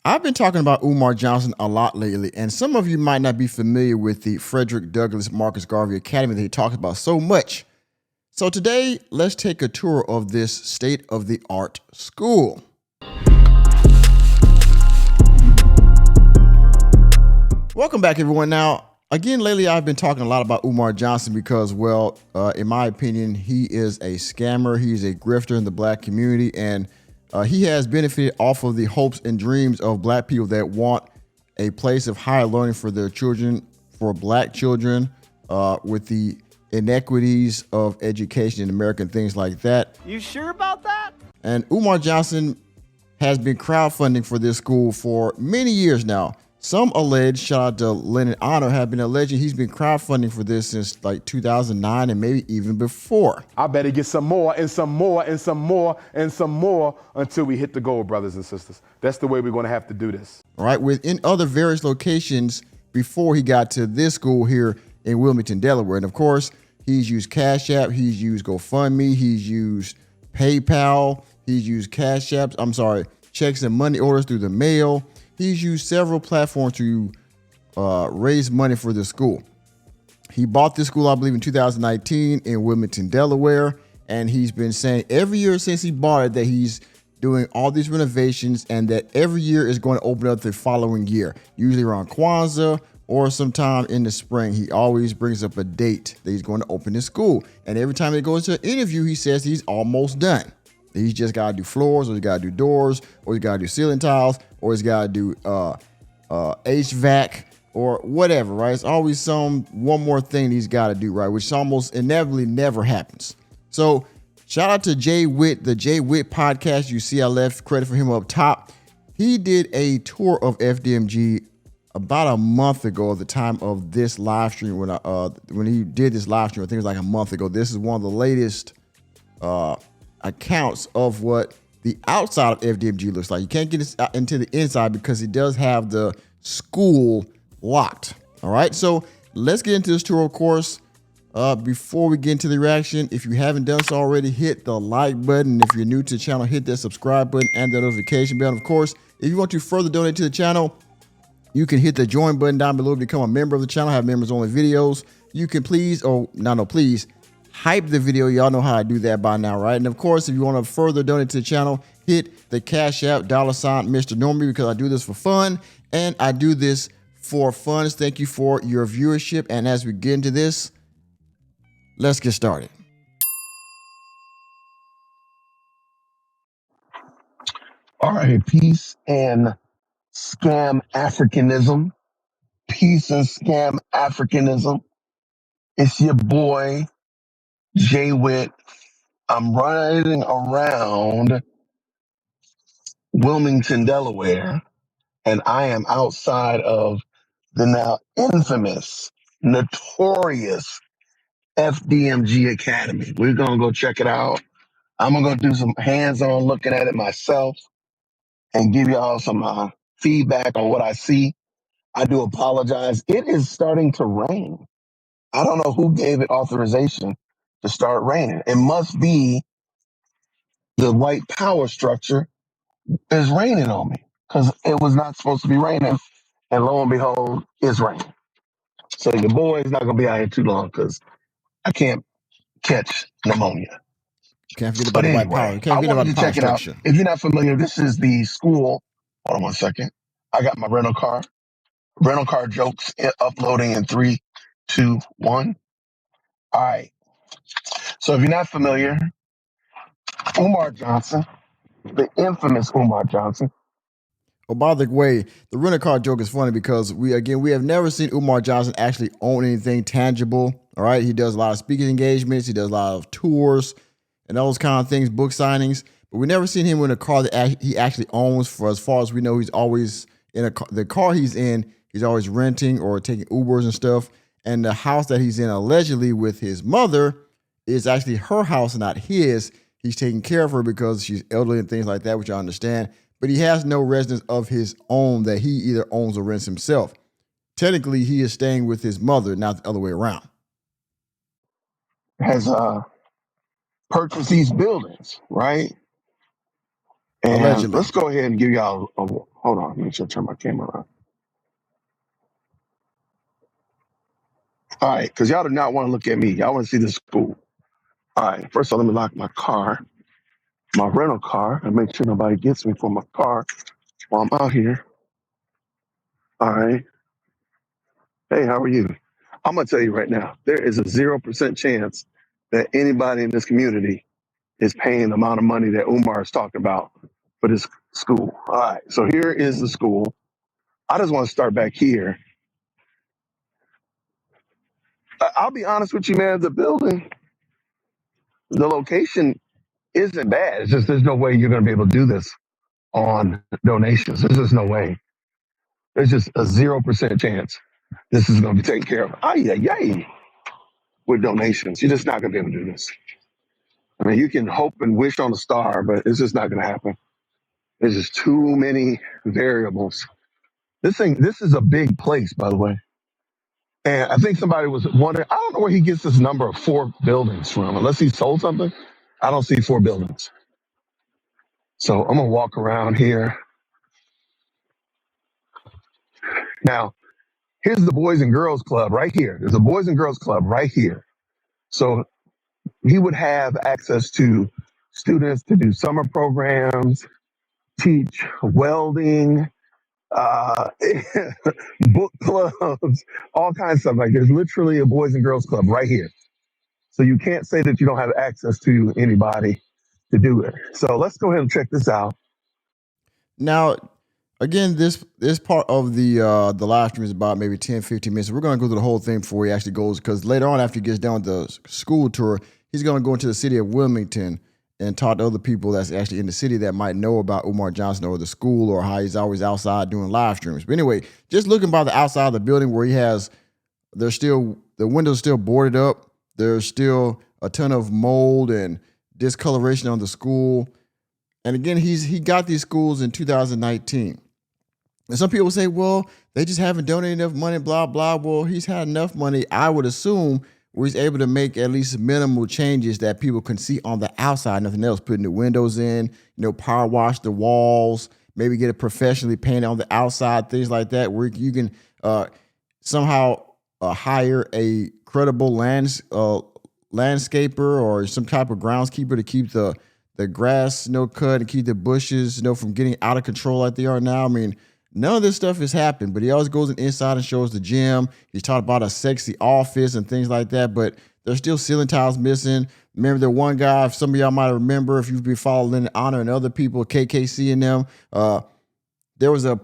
I've been talking about Umar Johnson a lot lately, and some of you might not be familiar with the Frederick Douglass Marcus Garvey Academy that he talks about so much. So today, let's take a tour of this state-of-the-art school. Welcome back, everyone. Now, again, lately I've been talking a lot about Umar Johnson because, in my opinion, he is a scammer. He's a grifter in the black community, and he has benefited off of the hopes and dreams of black people that want a place of higher learning for their children, for black children, with the inequities of education in America and things like that. You sure about that? And Umar Johnson has been crowdfunding for this school for many years now. Some allege, shout out to Lennon Honor, have been alleging he's been crowdfunding for this since like 2009 and maybe even before. I better get some more and some more and some more and some more until we hit the goal, brothers and sisters. That's the way we're going to have to do this. All right, within other various locations before he got to this school here in Wilmington, Delaware. And of course, he's used Cashapp, he's used GoFundMe, he's used PayPal, he's used checks and money orders through the mail. He's used several platforms to raise money for the school. He bought this school, I believe, in 2019 in Wilmington, Delaware. And he's been saying every year since he bought it that he's doing all these renovations and that every year is going to open up the following year, usually around Kwanzaa or sometime in the spring. He always brings up a date that he's going to open his school. And every time he goes to an interview, he says he's almost done. He's just got to do floors, or he's got to do doors, or he's got to do ceiling tiles, or he's got to do HVAC or whatever, right? It's always one more thing he's got to do, right? Which almost inevitably never happens. So shout out to Jay Witt, the Jay Witt podcast. You see I left credit for him up top. He did a tour of FDMG about a month ago at the time of this live stream. When he did this live stream, I think it was like a month ago. This is one of the latest accounts of what the outside of FDMG looks like. You can't get into the inside because he does have the school locked. All right, so let's get into this tour, of course. Before we get into the reaction, if you haven't done so already, hit the like button. If you're new to the channel, hit that subscribe button and the notification bell. Of course, if you want to further donate to the channel, you can hit the join button down below to become a member of the channel, have members only videos. You can please hype the video. Y'all know how I do that by now, right? And of course, if you want to further donate to the channel, hit the Cash App $ Mr. Normie, because I do this for fun and I do this for funds. Thank you for your viewership. And as we get into this, let's get started. All right, peace and scam Africanism. Peace and scam Africanism. It's your boy, Jay Witt. I'm riding around Wilmington, Delaware, and I am outside of the now infamous, notorious FDMG Academy. We're going to go check it out. I'm going to do some hands-on looking at it myself and give y'all some feedback on what I see. I do apologize. It is starting to rain. I don't know who gave it authorization to start raining. It must be the white power structure is raining on me, because it was not supposed to be raining. And lo and behold, it's raining. So your boy is not going to be out here too long because I can't catch pneumonia. Can't forget about the white power. You can't I forget about wanted the to power check it out. structure. If you're not familiar, this is the school. Hold on one second. I got my rental car. Rental car jokes uploading in 3, 2, 1. All right. So if you're not familiar, Umar Johnson, the infamous Umar Johnson. Oh, by the way, the rental car joke is funny because we have never seen Umar Johnson actually own anything tangible. All right. He does a lot of speaking engagements. He does a lot of tours and those kind of things, book signings. But we never seen him in a car that he actually owns. For as far as we know, he's always in the car he's in. He's always renting or taking Ubers and stuff. And the house that he's in allegedly with his mother is actually her house and not his. He's taking care of her because she's elderly and things like that, which I understand. But he has no residence of his own that he either owns or rents himself. Technically, he is staying with his mother, not the other way around. Has purchased these buildings, right? And Allegedly. let's go ahead and give y'all hold on, make sure I turn my camera on. All right, because y'all do not want to look at me. Y'all want to see the school. All right, first of all, let me lock my car, my rental car, and make sure nobody gets me for my car while I'm out here. All right. Hey, how are you? I'm going to tell you right now, there is a 0% chance that anybody in this community is paying the amount of money that Umar is talking about for this school. All right, so here is the school. I just want to start back here. I'll be honest with you, man, the building, the location isn't bad. It's just there's no way you're going to be able to do this on donations. There's just no way. There's just a 0% chance this is going to be taken care of. Ay, with donations. You're just not going to be able to do this. I mean, you can hope and wish on a star, but it's just not going to happen. There's just too many variables. This is a big place, by the way. And I think somebody was wondering, I don't know where he gets this number of 4 buildings from. Unless he sold something, I don't see 4 buildings. So I'm going to walk around here. Now, here's the Boys and Girls Club right here. There's a Boys and Girls Club right here. So he would have access to students to do summer programs, teach welding, book clubs, all kinds of stuff. Like there's literally a Boys and Girls Club right here. So you can't say that you don't have access to anybody to do it. So let's go ahead and check this out. Now, again, this part of the live stream is about maybe 10, 15 minutes. We're going to go through the whole thing before he actually goes, because later on, after he gets done with the school tour, he's going to go into the city of Wilmington and talk to other people that's actually in the city that might know about Umar Johnson or the school or how he's always outside doing live streams. But anyway, just looking by the outside of the building where the windows still boarded up. There's still a ton of mold and discoloration on the school. And again, he got these schools in 2019. And some people say, well, they just haven't donated enough money, blah, blah. Well, he's had enough money, I would assume, where he's able to make at least minimal changes that people can see on the outside, nothing else. Putting the windows in, power wash the walls, maybe get it professionally painted on the outside, things like that, where you can somehow hire a credible landscaper or some type of groundskeeper to keep the grass cut and keep the bushes from getting out of control like they are now. I mean, none of this stuff has happened, but he always goes inside and shows the gym. He's talked about a sexy office and things like that, but there's still ceiling tiles missing. Remember the one guy, if some of y'all might remember, if you've been following Honor and other people, KKC and them, there was a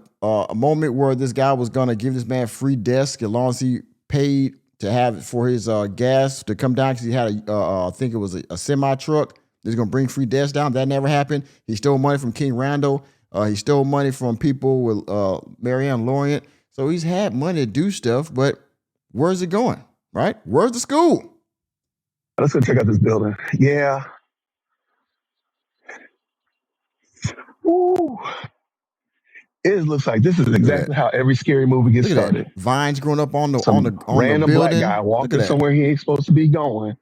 moment where this guy was going to give this man free desk as long as he paid to have it for his gas to come down, because he had I think it was a semi truck. He's going to bring free desk down. That never happened. He stole money from King Randall. He stole money from people with Marianne Lorient. So he's had money to do stuff, but where's it going, right? Where's the school? Let's go check out this building. Yeah. Ooh. It looks like this is exactly how every scary movie gets started. Vines growing up on the random building. Black guy walking somewhere he ain't supposed to be going,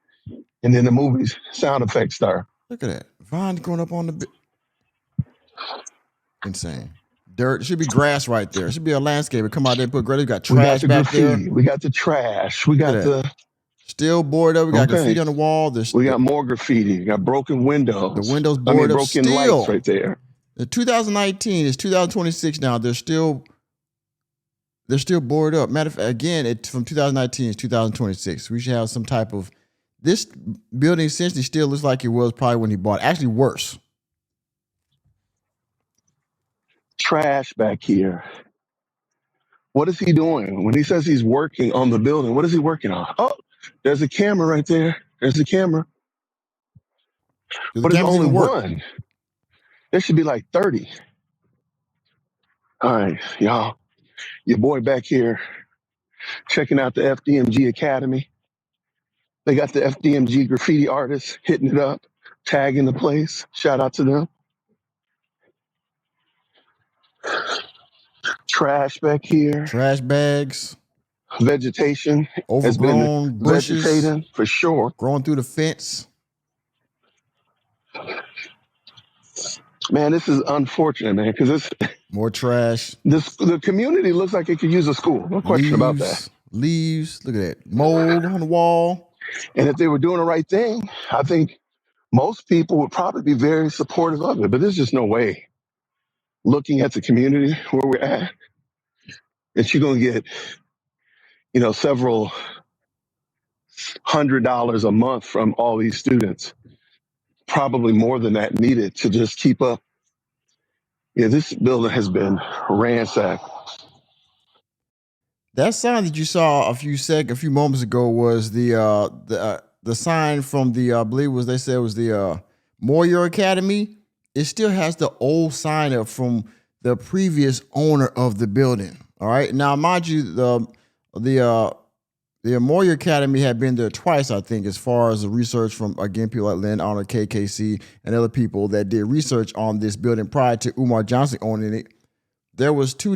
and then the movie's sound effects start. Look at that. Vines growing up on the insane. Dirt. It should be grass right there. It should be a landscaper. Come out there and put grass. We got trash back there. We got the trash. We got the still boarded up. We got graffiti on the wall. We got more graffiti. We got broken windows. The windows boarded up. Broken lights right there. The 2019 is 2026 now. They're still boarded up. Matter of fact, again, from 2019 is 2026. We should have some type of, this building essentially still looks like it was probably when he bought it. Actually worse. Trash back here. What is he doing? When he says he's working on the building, what is he working on? Oh, there's a camera right there. There's a camera. But there's only one. There should be like 30. All right, y'all. Your boy back here checking out the FDMG Academy. They got the FDMG graffiti artists hitting it up, tagging the place. Shout out to them. Trash back here. Trash bags. Vegetation. Overgrown bushes. Vegetating for sure. Growing through the fence. Man, this is unfortunate, man, because More trash, the community looks like it could use a school. No question about that. leaves. Look at that mold on the wall. And if they were doing the right thing, I think most people would probably be very supportive of it. But there's just no way, looking at the community where we're at, that you're going to get, several $100 a month from all these students. Probably more than that needed to just keep up. Yeah, this building has been ransacked. That sign that you saw a few moments ago was the sign from the I believe was they said it was the Moyer Academy. It still has the old sign up from the previous owner of the building. All right, now mind you, the Moyer Academy had been there twice, I think, as far as the research from, again, people like Lynn Arnold, KKC, and other people that did research on this building prior to Umar Johnson owning it. There was two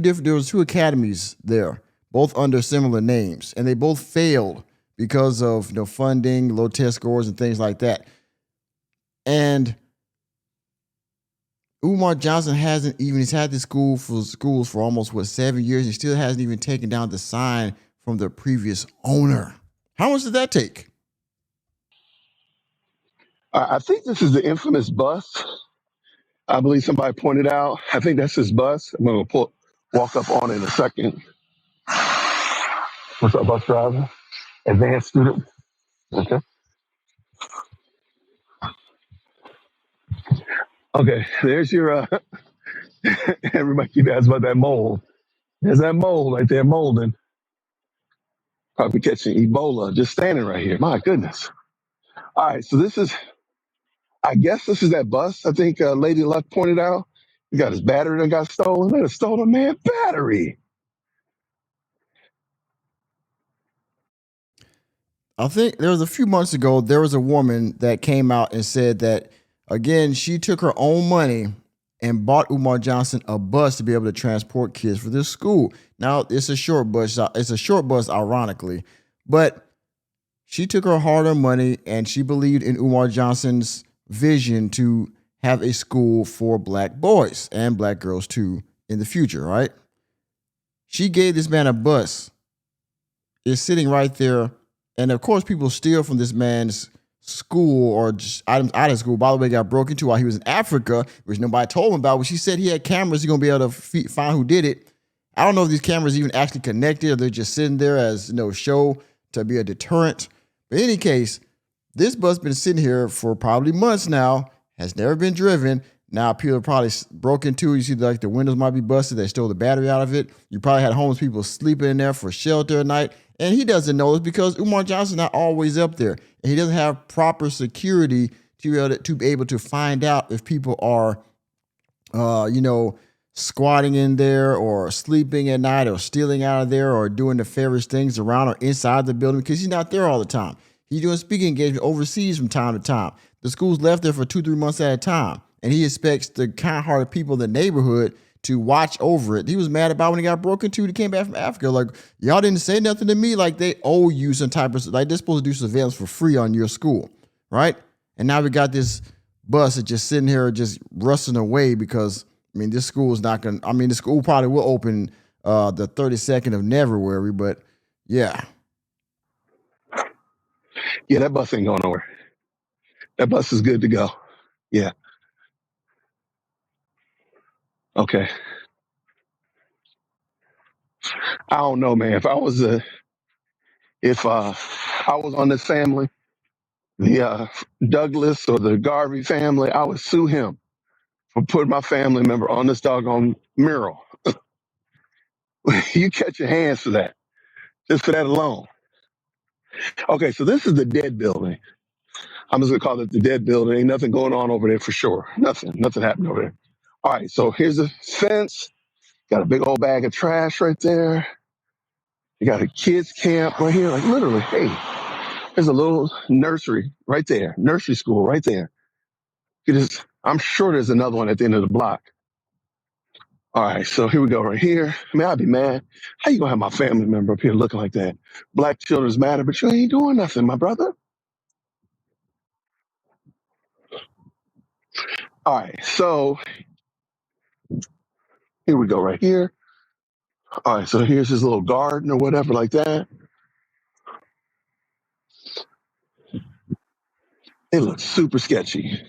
academies there, both under similar names, and they both failed because of funding, low test scores, and things like that. And Umar Johnson he's had this schools for almost 7 years. He still hasn't even taken down the sign from the previous owner. How much did that take? I think this is the infamous bus. I believe somebody pointed out. I think that's his bus. I'm going to walk up on it in a second. What's up, bus driver? Advanced student. Okay. Okay, there's your, everybody keep asking about that mold. There's that mold right there molding. Probably catching Ebola just standing right here. My goodness. All right, so I guess this is that bus. I think Lady Luck pointed out. He got his battery that got stolen. They stole a man battery. I think there was a few months ago, there was a woman that came out and said that, again, she took her own money and bought Umar Johnson a bus to be able to transport kids for this school. Now, it's a short bus. It's a short bus, ironically, but she took her hard-earned money and she believed in Umar Johnson's vision to have a school for black boys and black girls too in the future, right? She gave this man a bus. It's sitting right there. And of course, people steal from this man's school or just items out of school. By the way, got broke into while he was in Africa, which nobody told him about. When she said he had cameras, he's going to be able to find who did it. I don't know if these cameras even actually connected or they're just sitting there as show to be a deterrent. But in any case, this bus been sitting here for probably months now, has never been driven. Now people probably broke into it. You see like the windows might be busted. They stole the battery out of it. You probably had homeless people sleeping in there for shelter at night. And he doesn't know this because Umar Johnson's not always up there. And he doesn't have proper security to be able to find out if people are, squatting in there or sleeping at night or stealing out of there or doing nefarious things around or inside the building because he's not there all the time. He's doing speaking engagement overseas from time to time. The school's left there for 2-3 months at a time. And he expects the kind-hearted people in the neighborhood to watch over it. He was mad about when he got broken into. He came back from Africa. Like, y'all didn't say nothing to me. Like, they owe you some type of, like, they're supposed to do surveillance for free on your school, right? And now we got this bus that's just sitting here just rusting away because, this school is not going to, the school probably will open the 32nd of February, but yeah. Yeah, that bus ain't going nowhere. That bus is good to go. Yeah. Okay. I don't know, man. If I was on this family, the Douglas or the Garvey family, I would sue him for putting my family member on this doggone mural. You catch your hands for that, just for that alone. Okay, so this is the dead building. I'm just gonna call it the dead building. Ain't nothing going on over there for sure. Nothing happened over there. All right, so here's a fence. Got a big old bag of trash right there. You got a kids camp right here. Like literally, hey, there's a little nursery right there, nursery school right there. I'm sure there's another one at the end of the block. All right, so here we go right here. I'd be mad. How you gonna have my family member up here looking like that? Black children's matter, but you ain't doing nothing, my brother. All right, so here we go right here. All right, so here's his little garden or whatever like that. It looks super sketchy.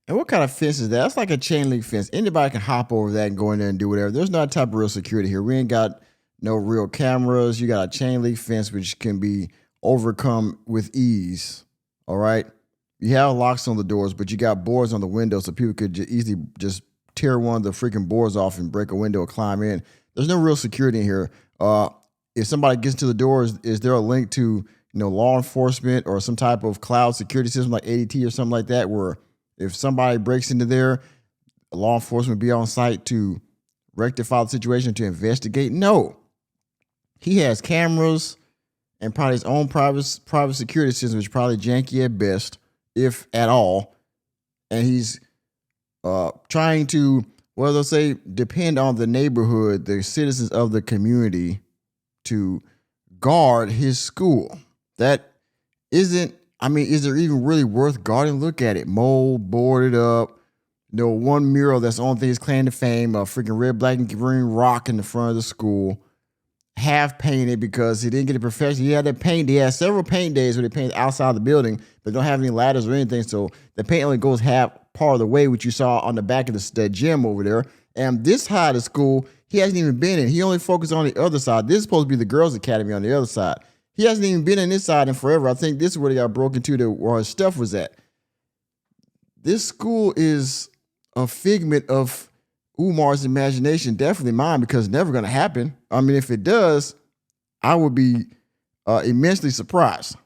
And what kind of fence is that? That's like a chain link fence. Anybody can hop over that and go in there and do whatever. There's not a type of real security here. We ain't got no real cameras. You got a chain link fence which can be overcome with ease. All right. You have locks on the doors, but you got boards on the windows so people could easily just tear one of the freaking boards off and break a window or climb in. There's no real security in here. If somebody gets to the doors, is there a link to law enforcement or some type of cloud security system like ADT or something like that where if somebody breaks into there, law enforcement would be on site to rectify the situation, to investigate? No. He has cameras and probably his own private security system, which is probably janky at best, if at all. And he's trying to, well, they'll say, depend on the neighborhood, the citizens of the community to guard his school. That isn't, is there even really worth guarding? Look at it. Mold, boarded up. One mural that's on his claim to fame, a freaking red, black, and green rock in the front of the school. Half painted because he didn't get a professional. He had to paint. He had several paint days where they painted outside the building, but don't have any ladders or anything. So the paint only goes half part of the way, which you saw on the back of the gym over there. And this side of the school, he hasn't even been in. He only focused on the other side. This is supposed to be the girls' academy on the other side. He hasn't even been in this side in forever. I think this is where they got broken to where his stuff was at. This school is a figment of Umar's imagination, definitely mine, because it's never going to happen. If it does, I would be immensely surprised.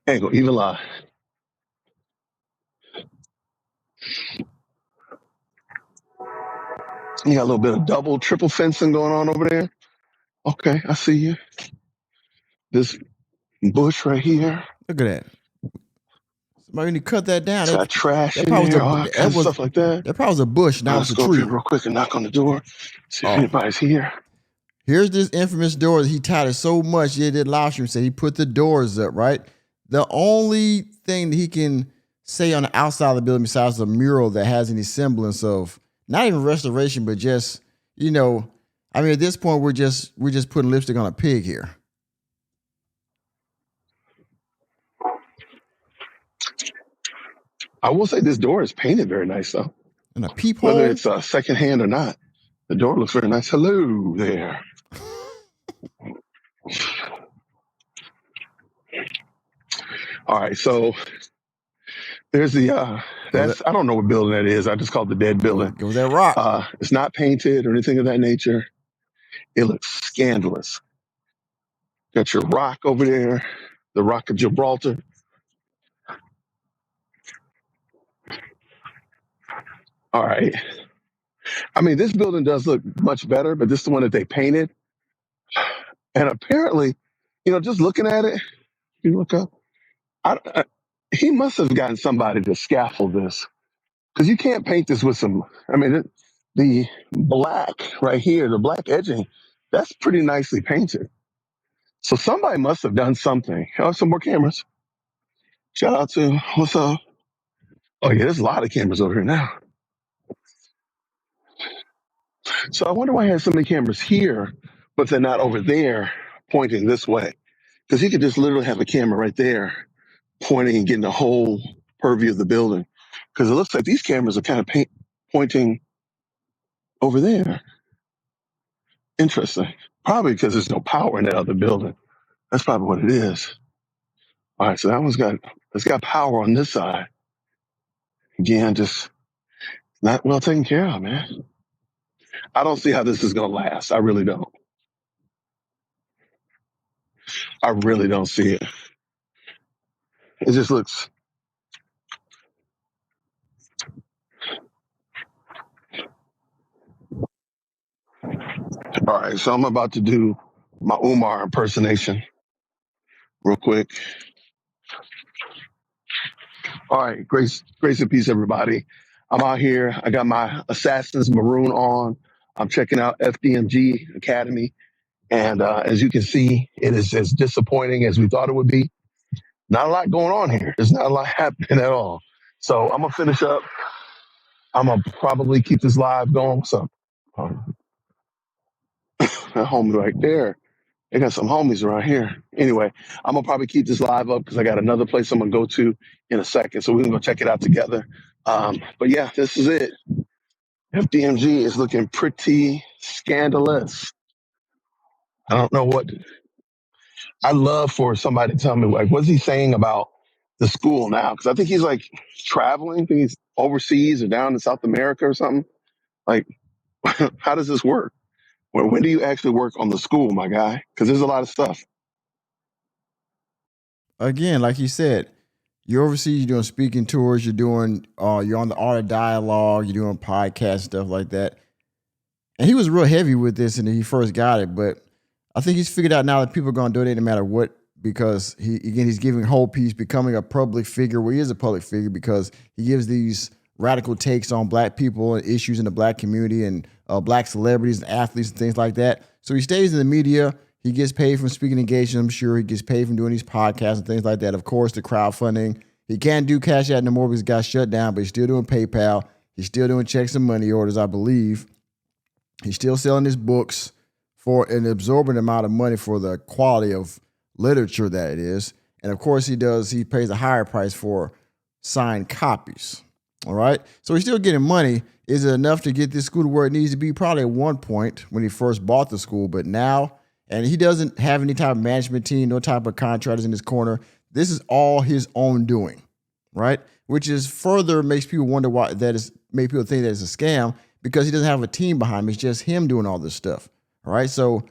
Ain't gonna even lie. You got a little bit of double, triple fencing going on over there. Okay, I see you. This bush right here. Look at that. Somebody need to cut that down. It's got trash in there, all that kind of stuff like that. That probably was a bush, now it's a tree. Let's go up here real quick and knock on the door. See if anybody's here. Here's this infamous door that he touted so much. He did live stream, say he put the doors up, right? The only thing that he can say on the outside of the building besides the mural that has any semblance of not even restoration, but just, at this point we're just putting lipstick on a pig here. I will say this door is painted very nice, though. And a peephole. Whether it's secondhand or not, the door looks very nice. Hello there. All right, so there's the I don't know what building that is. I just call it the dead building. Go with that rock. It's not painted or anything of that nature. It looks scandalous. Got your rock over there, the Rock of Gibraltar. All right. This building does look much better, but this is the one that they painted. And apparently, just looking at it, you look up, he must have gotten somebody to scaffold this, because you can't paint this with some, the black right here, the black edging, that's pretty nicely painted. So somebody must have done something. Oh, some more cameras. Shout out to, what's up? Oh yeah, there's a lot of cameras over here now. So I wonder why he has so many cameras here, but they're not over there pointing this way. Because he could just literally have a camera right there pointing and getting the whole purview of the building. Because it looks like these cameras are kind of pointing over there. Interesting. Probably because there's no power in that other building. That's probably what it is. All right, so that one's got power on this side. Again, just not well taken care of, man. I don't see how this is going to last. I really don't. I really don't see it. It just looks. All right, so I'm about to do my Umar impersonation real quick. All right, grace and peace, everybody. I'm out here. I got my Assassin's Maroon on. I'm checking out FDMG Academy. And as you can see, it is as disappointing as we thought it would be. Not a lot going on here. There's not a lot happening at all. So I'm going to finish up I'm gonna probably keep this live going. What's up? That homie right there. They got some homies around here. Anyway, I'm gonna probably keep this live up because I got another place I'm gonna go to in a second, so we can go check it out together. But yeah, this is it. FDMG is looking pretty scandalous. I don't know what. I love for somebody to tell me, like, what's he saying about the school now? Because I think he's like traveling. I think he's overseas or down in South America or something. Like, how does this work? When do you actually work on the school, my guy? Because there's a lot of stuff. Again, like you said, you're overseas, you're doing speaking tours, you're on the Art of Dialogue, you're doing podcasts, stuff like that. And he was real heavy with this when he first got it, but I think he's figured out now that people are going to donate no matter what, because he's giving hope. He's becoming a public figure. Well, he is a public figure because he gives these radical takes on black people and issues in the black community and black celebrities and athletes and things like that. So he stays in the media. He gets paid from speaking engagements. I'm sure he gets paid from doing these podcasts and things like that. Of course, the crowdfunding. He can't do Cashapp no more because it got shut down, but he's still doing PayPal. He's still doing checks and money orders, I believe. He's still selling his books for an absorbent amount of money for the quality of literature that it is. And of course he pays a higher price for signed copies. All right. So he's still getting money. Is it enough to get this school to where it needs to be? Probably at one point when he first bought the school, but now, and he doesn't have any type of management team, no type of contractors in his corner. This is all his own doing, right? Which is further makes people wonder why make people think that it's a scam, because he doesn't have a team behind him. It's just him doing all this stuff. All right. So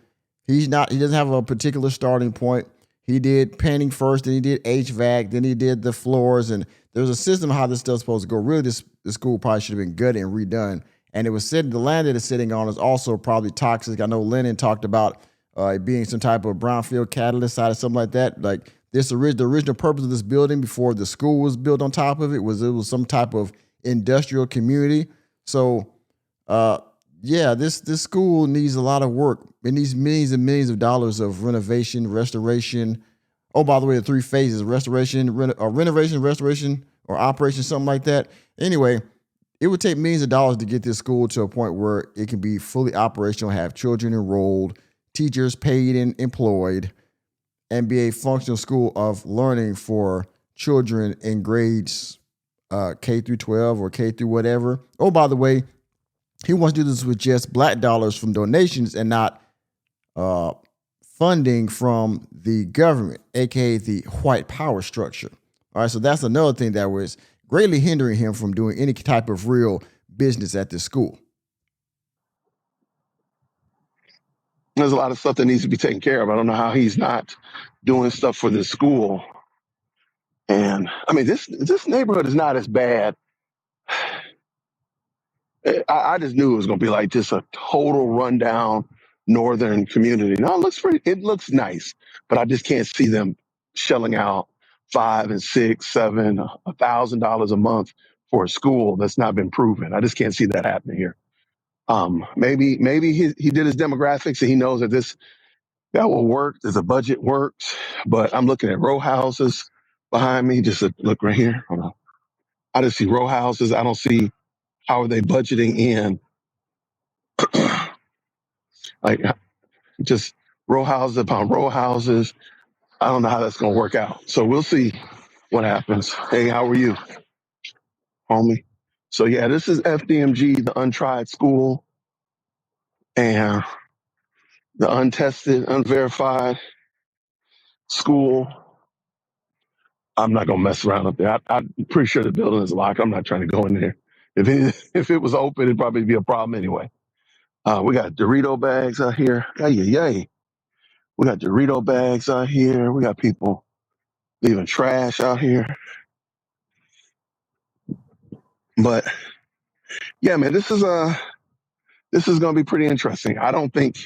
he doesn't have a particular starting point. He did painting first, then he did HVAC, then he did the floors, and there's a system of how this stuff's supposed to go. Really, this school probably should have been gutted and redone. And it was said the land that it's sitting on is also probably toxic. I know Lennon talked about it being some type of brownfield catalyst side or something like that. Like the original purpose of this building before the school was built on top of it was some type of industrial community. So this school needs a lot of work. It needs millions and millions of dollars of renovation, restoration. Oh, by the way, the 3 phases: restoration, renovation, restoration, or operation, something like that. Anyway, it would take millions of dollars to get this school to a point where it can be fully operational, have children enrolled, teachers paid and employed, and be a functional school of learning for children in grades K through 12 or K through whatever. Oh, by the way, he wants to do this with just black dollars from donations and not funding from the government, aka the white power structure. All right, so that's another thing that was greatly hindering him from doing any type of real business at this school. There's a lot of stuff that needs to be taken care of. I don't know how he's not doing stuff for this school. And I mean, this neighborhood is not as bad. I just knew it was going to be like just a total rundown northern community. No, it looks nice, but I just can't see them shelling out $5,000 and $6,000, $7,000, $1,000 a month for a school that's not been proven. I just can't see that happening here. Maybe he did his demographics and he knows that that will work. There's a budget works, but I'm looking at row houses behind me. Just look right here. Hold on. I just see row houses. I don't see how are they budgeting in like just row houses upon row houses. I don't know how that's going to work out. So we'll see what happens. Hey, how are you, homie? So yeah, this is FDMG, the untried school, and the untested, unverified school. I'm not going to mess around up there. I'm pretty sure the building is locked. I'm not trying to go in there. If it was open, it'd probably be a problem anyway. We got Dorito bags out here. Yay. We got Dorito bags out here. We got people leaving trash out here. But yeah, man, this is going to be pretty interesting. I don't think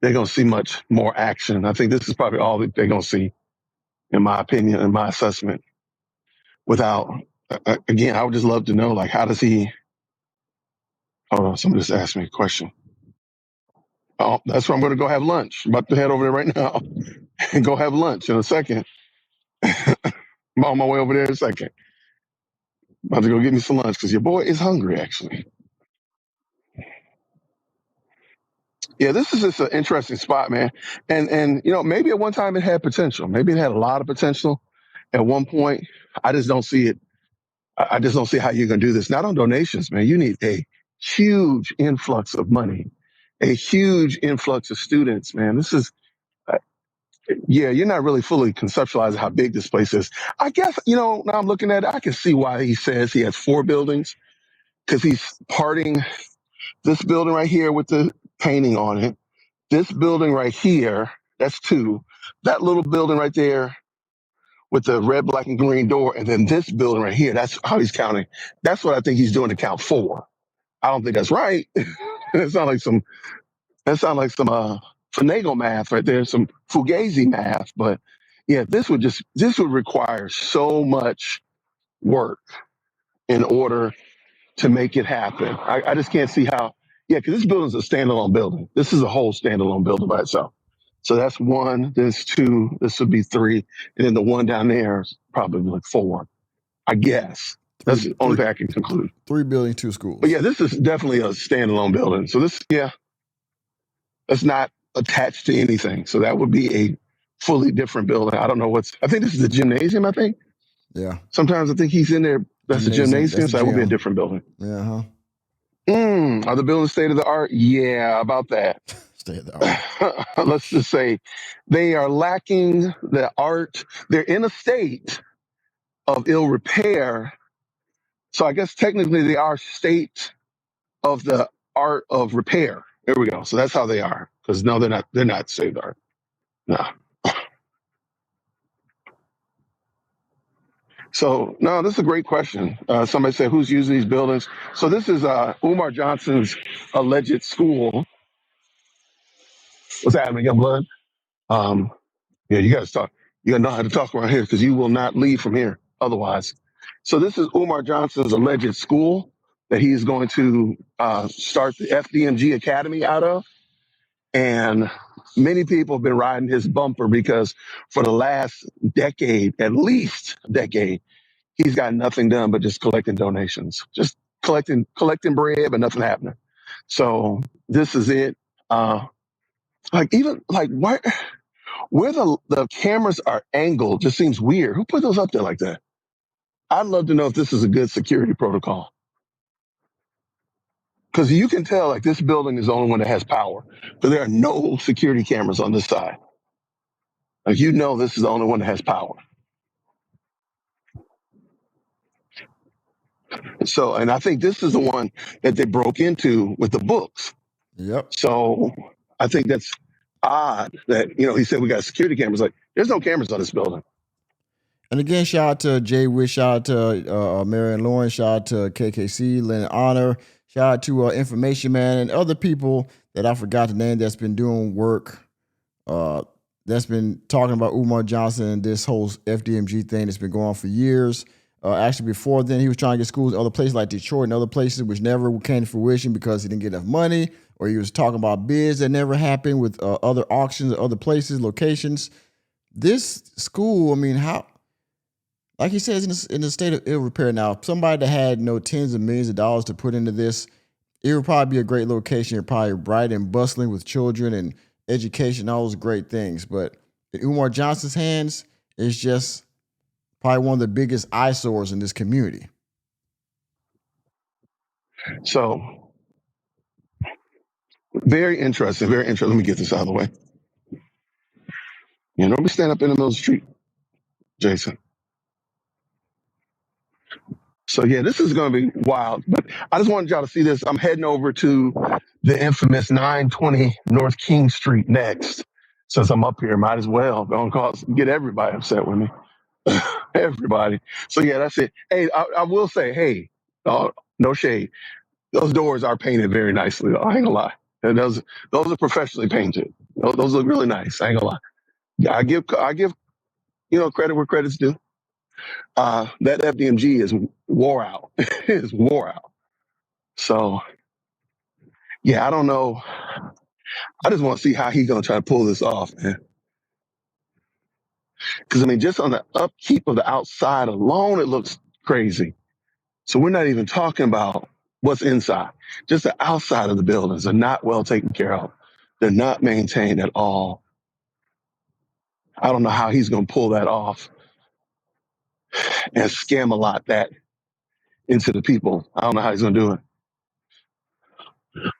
they're going to see much more action. I think this is probably all that they're going to see, in my opinion, in my assessment. Without, again, I would just love to know, like, how does he? Hold on, somebody just asked me a question. Oh, that's where I'm going to go have lunch. I'm about to head over there right now and go have lunch in a second. I'm on my way over there in a second. About to go get me some lunch because your boy is hungry, actually. Yeah, this is just an interesting spot, man. And maybe at one time it had potential. Maybe it had a lot of potential at one point. I just don't see it. I just don't see how you're going to do this. Not on donations, man. You need a huge influx of money, a huge influx of students, man. This is, yeah, you're not really fully conceptualizing how big this place is. I guess, now I'm looking at it, I can see why he says he has 4 buildings because he's parting this building right here with the painting on it. This building right here, that's 2. That little building right there with the red, black, and green door, and then this building right here, that's how he's counting. That's what I think he's doing to count 4. I don't think that's right. That sounds like some finagle math right there, some fugazi math. But yeah, this would require so much work in order to make it happen. I just can't see how. Yeah, because this building's a standalone building. This is a whole standalone building by itself. So that's 1, there's 2, this would be 3, and then the one down there is probably like 4, I guess. That's the only thing I can conclude. 3 buildings, 2 schools. But yeah, this is definitely a standalone building. So that's not attached to anything. So that would be a fully different building. I don't know I think this is the gymnasium, I think. Yeah. Sometimes I think he's in there. That's the gymnasium, so that would be a different building. Yeah, huh? Are the buildings state of the art? Yeah, about that. State of the art. Let's just say they are lacking the art. They're in a state of ill repair. So I guess technically they are state of the art of repair. There we go. So that's how they are. Because no, they're not state of the art. No. So, no, this is a great question. Somebody said, who's using these buildings? So this is Umar Johnson's alleged school. What's happening, young blood? Yeah, you got to talk. You got to know how to talk around here because you will not leave from here otherwise. So this is Umar Johnson's alleged school that he's going to start the FDMG Academy out of. And many people have been riding his bumper because for the last decade, at least a decade, he's got nothing done but just collecting donations, just collecting bread, but nothing happening. So this is it. Where the cameras are angled just seems weird. Who put those up there like that? I'd love to know if this is a good security protocol. Because you can tell like this building is the only one that has power. Because there are no security cameras on this side. Like this is the only one that has power. So, and I think this is the one that they broke into with the books. Yep. So I think that's odd that, he said we got security cameras. Like, there's no cameras on this building. And again, shout out to Jay Wish, shout out to Marion Lawrence, shout out to KKC, Lynn Honor, shout out to Information Man and other people that I forgot to name that's been doing work, that's been talking about Umar Johnson and this whole FDMG thing that's been going on for years. Actually, before then, he was trying to get schools in other places like Detroit and other places, which never came to fruition because he didn't get enough money, or he was talking about bids that never happened with other auctions, other places, locations. This school, I mean, how? Like he says, in the state of ill repair now, if somebody that had tens of millions of dollars to put into this, it would probably be a great location. It's probably bright and bustling with children and education, all those great things. But in Umar Johnson's hands, it's just probably one of the biggest eyesores in this community. So, very interesting, very interesting. Let me get this out of the way. Don't be standing up in the middle of the street, Jason. So yeah, this is going to be wild, but I just wanted y'all to see this. I'm heading over to the infamous 920 North King Street next. Since I'm up here, might as well get everybody upset with me. Everybody. So yeah, that's it. Hey, I will say, hey, no shade. Those doors are painted very nicely, though. I ain't gonna lie. And those are professionally painted. Those look really nice. I ain't gonna lie. Yeah, I give credit where credit's due. That FDMG is wore out. It's wore out. So, yeah, I don't know. I just want to see how he's going to try to pull this off, man. Because, just on the upkeep of the outside alone, it looks crazy. So we're not even talking about what's inside. Just the outside of the buildings are not well taken care of. They're not maintained at all. I don't know how he's going to pull that off and scam a lot that into the people. I don't know how he's going to do it.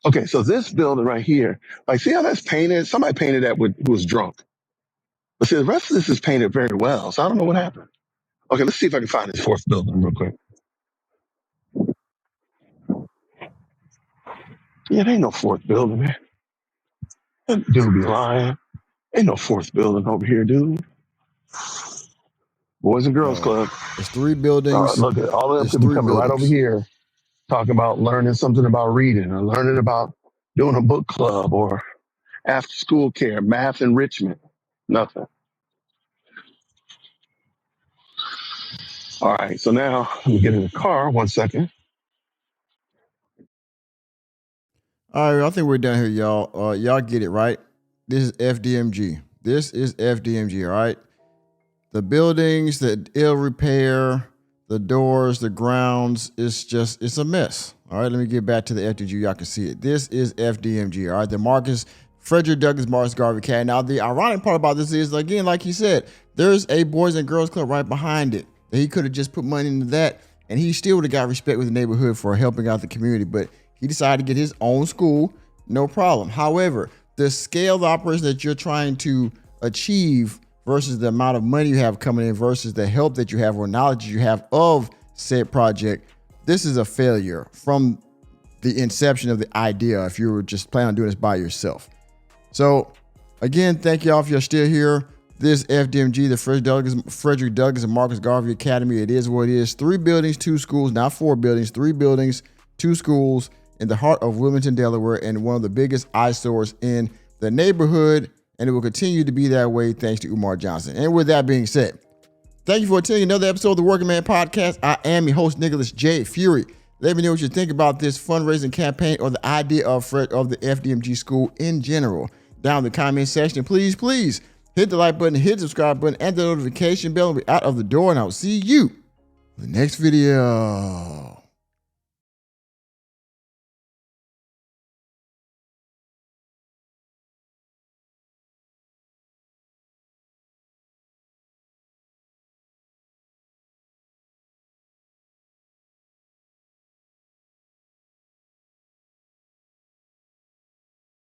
Okay, so this building right here, like, see how that's painted? Somebody painted that who was drunk. But see, the rest of this is painted very well, so I don't know what happened. Okay, let's see if I can find this fourth building real quick. Yeah, there ain't no fourth building, man. That dude be lying. Ain't no fourth building over here, dude. Boys and Girls Club. It's 3 buildings. Look at all of them It's people 3 coming right over buildings. here, talking about learning something about reading or learning about doing a book club or after school care, math enrichment. Nothing. All right, so now let me get in the car. 1 second. All right, I think we're done here, y'all. Y'all get it, right? This is FDMG. This is FDMG, all right? The buildings, the ill repair, the doors, the grounds, it's a mess. All right, let me get back to the FDMG. Y'all can see it. This is FDMG, all right? The Frederick Douglass Marcus Garvey Academy. Now, the ironic part about this is, again, like he said, there's a Boys and Girls Club right behind it. He could have just put money into that, and he still would have got respect with the neighborhood for helping out the community. But he decided to get his own school, no problem. However, the scale of the operation that you're trying to achieve versus the amount of money you have coming in versus the help that you have or knowledge you have of said project, this is a failure from the inception of the idea if you were just planning on doing this by yourself. So again, thank y'all if you're still here. This FDMG, the Frederick Douglass and Marcus Garvey Academy. It is what it is. 3 buildings, 2 schools, not 4 buildings, 3 buildings, 2 schools in the heart of Wilmington, Delaware, and one of the biggest eyesores in the neighborhood. And it will continue to be that way thanks to Umar Johnson. And with that being said, thank you for attending another episode of the Working Man Podcast. I am your host, Nicholas J. Fury. Let me know what you think about this fundraising campaign or the idea of the FDMG school in general down in the comment section. Please hit the like button, hit the subscribe button, and the notification bell. We'll be out of the door, and I'll see you in the next video.